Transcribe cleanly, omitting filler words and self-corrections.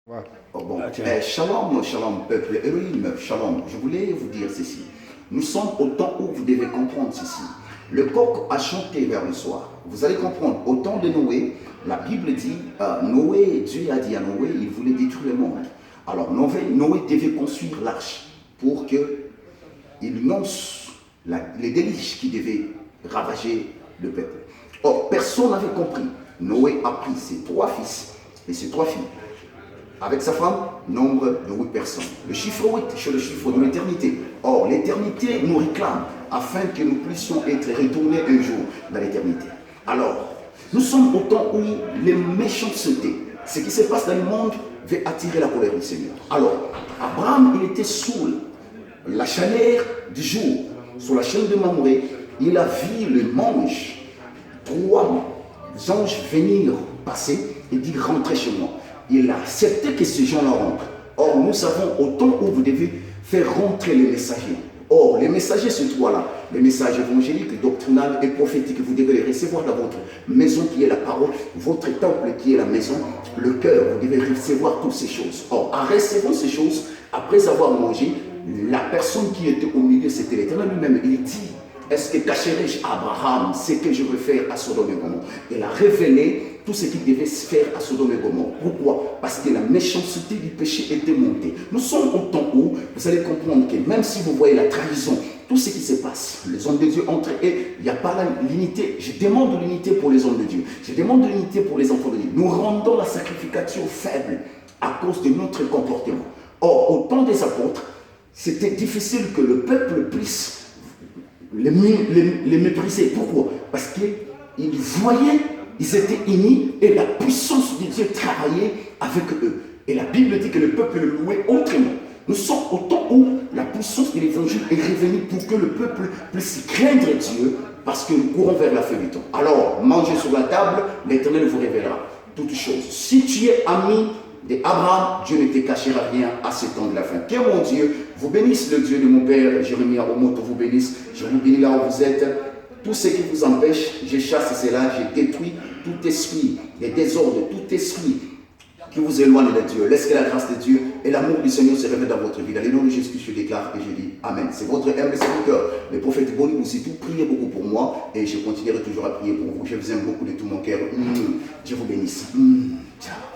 Ouais. Oh bon, Ok. shalom, shalom, peuple Elohim, shalom. Je voulais vous dire ceci. Nous sommes au temps où vous devez comprendre ceci. Le coq a chanté vers le soir. Vous allez comprendre, au temps de Noé, la Bible dit, Dieu a dit à Noé, il voulait détruire le monde. Alors Noé devait construire l'arche pour qu'il nonce les délices qui devaient ravager le peuple. Or, personne n'avait compris. Noé a pris ses 3 fils et ses 3 filles. Avec sa femme, nombre de 8 personnes. Le chiffre 8, c'est le chiffre de l'éternité. Or, l'éternité nous réclame afin que nous puissions être retournés un jour dans l'éternité. Alors, nous sommes au temps où les méchancetés, ce qui se passe dans le monde, va attirer la colère du Seigneur. Alors, Abraham, il était sous la chaleur du jour, sur la chaîne de Mamoré, il a vu le manche, 3 anges venir passer et dire rentrez chez moi. Il a accepté que ces gens-là rentrent. Or, nous savons au temps où vous devez faire rentrer les messagers. Or, les messagers se trouvent là. Les messages évangéliques, doctrinales et prophétiques, vous devez les recevoir dans votre maison qui est la parole, votre temple qui est la maison, le cœur, vous devez recevoir toutes ces choses. Or, en recevant ces choses, après avoir mangé, la personne qui était au milieu, c'était l'Éternel lui-même. Il dit, est-ce que cacherai-je à Abraham ce que je veux faire à Sodome et Gomorrhe? Il a révélé tout ce qu'il devait se faire à Sodome et Gomorrhe. Pourquoi? Parce que la méchanceté du péché était montée. Nous sommes au temps où vous allez comprendre que même si vous voyez la trahison, tout ce qui se passe, les hommes de Dieu entre eux, il n'y a pas l'unité. Je demande l'unité pour les hommes de Dieu. Je demande l'unité pour les enfants de Dieu. Nous rendons la sacrification faible à cause de notre comportement. Or, au temps des apôtres, c'était difficile que le peuple puisse les mépriser. Pourquoi? Parce qu'ils voyaient, ils étaient unis et la puissance de Dieu travaillait avec eux. Et la Bible dit que le peuple le louait autrement. Nous sommes au temps où la puissance de l'évangile est revenue pour que le peuple puisse craindre Dieu parce que nous courons vers la fin du temps. Alors, mangez sur la table, l'Éternel vous révélera toutes choses. Si tu es ami d'Abraham, Dieu ne te cachera rien à ce temps de la fin. Que mon Dieu vous bénisse, le Dieu de mon Père, Jérémie Aromoto vous bénisse, je vous bénis là où vous êtes. Tout ce qui vous empêche, je chasse cela, je détruis tout esprit, les désordres, tout esprit qui vous éloigne de Dieu. Laisse que la grâce de Dieu et l'amour du Seigneur se révèlent dans votre vie. Dans le nom de Jésus, je déclare et je dis Amen. C'est votre humble serviteur, le prophète Boni Moussitou. Priez beaucoup pour moi et je continuerai toujours à prier pour vous. Je vous aime beaucoup de tout mon cœur. Je vous bénisse. Ciao.